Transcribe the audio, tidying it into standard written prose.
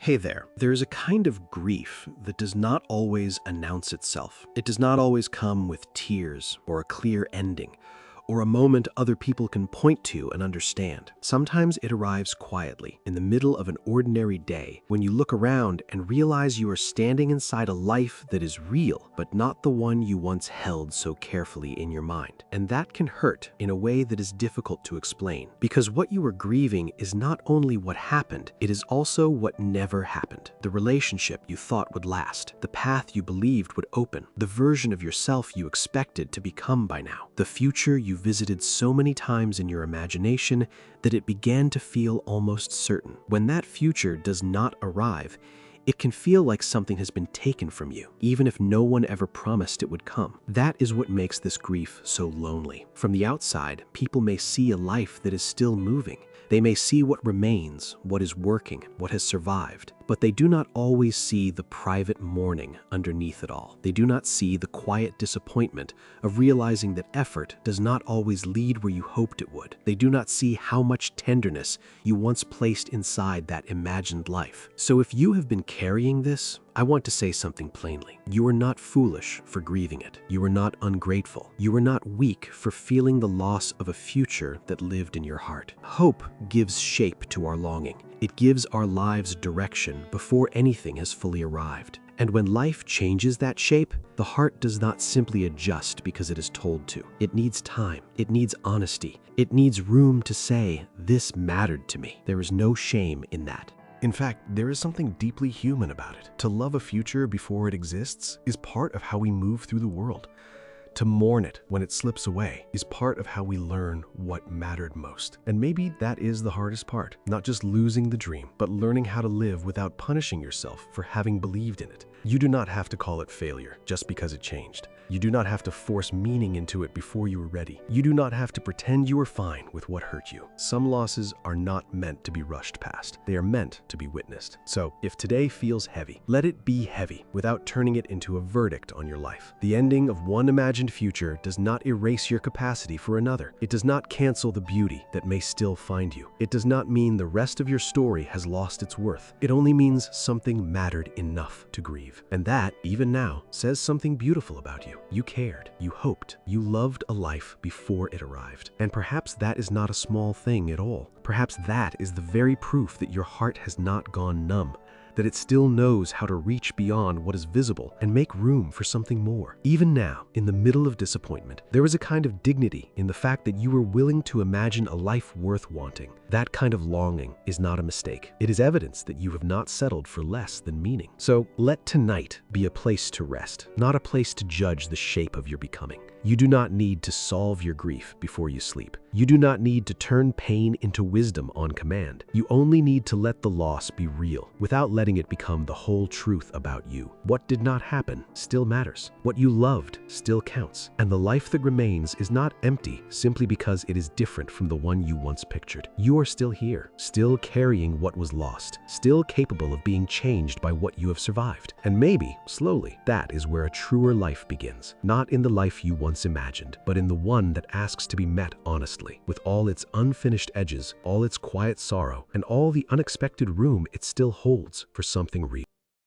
Hey there. There is a kind of grief that does not always announce itself. It does not always come with tears or a clear ending, or a moment other people can point to and understand. Sometimes it arrives quietly, in the middle of an ordinary day, when you look around and realize you are standing inside a life that is real, but not the one you once held so carefully in your mind. And that can hurt in a way that is difficult to explain, because what you are grieving is not only what happened, it is also what never happened. The relationship you thought would last, the path you believed would open, the version of yourself you expected to become by now, the future you visited so many times in your imagination that it began to feel almost certain. When that future does not arrive, it can feel like something has been taken from you, even if no one ever promised it would come. That is what makes this grief so lonely. From the outside, people may see a life that is still moving. They may see what remains, what is working, what has survived, but they do not always see the private mourning underneath it all. They do not see the quiet disappointment of realizing that effort does not always lead where you hoped it would. They do not see how much tenderness you once placed inside that imagined life. So if you have been carrying this, I want to say something plainly. You are not foolish for grieving it. You are not ungrateful. You are not weak for feeling the loss of a future that lived in your heart. Hope gives shape to our longing. It gives our lives direction before anything has fully arrived. And when life changes that shape, the heart does not simply adjust because it is told to. It needs time. It needs honesty. It needs room to say, "This mattered to me." There is no shame in that. In fact, there is something deeply human about it. To love a future before it exists is part of how we move through the world. To mourn it when it slips away is part of how we learn what mattered most. And maybe that is the hardest part, not just losing the dream, but learning how to live without punishing yourself for having believed in it. You do not have to call it failure just because it changed. You do not have to force meaning into it before you were ready. You do not have to pretend you were fine with what hurt you. Some losses are not meant to be rushed past. They are meant to be witnessed. So if today feels heavy, let it be heavy without turning it into a verdict on your life. The ending of one imagined future does not erase your capacity for another. It does not cancel the beauty that may still find you. It does not mean the rest of your story has lost its worth. It only means something mattered enough to grieve. And that, even now, says something beautiful about you. You cared, you hoped, you loved a life before it arrived. And perhaps that is not a small thing at all. Perhaps that is the very proof that your heart has not gone numb, that it still knows how to reach beyond what is visible and make room for something more. Even now, in the middle of disappointment, there is a kind of dignity in the fact that you were willing to imagine a life worth wanting. That kind of longing is not a mistake. It is evidence that you have not settled for less than meaning. So let tonight be a place to rest, not a place to judge the shape of your becoming. You do not need to solve your grief before you sleep. You do not need to turn pain into wisdom on command. You only need to let the loss be real, without letting it become the whole truth about you. What did not happen still matters. What you loved still counts. And the life that remains is not empty simply because it is different from the one you once pictured. You are still here, still carrying what was lost, still capable of being changed by what you have survived. And maybe, slowly, that is where a truer life begins. Not in the life you once imagined, but in the one that asks to be met honestly, with all its unfinished edges, all its quiet sorrow, and all the unexpected room it still holds for something real.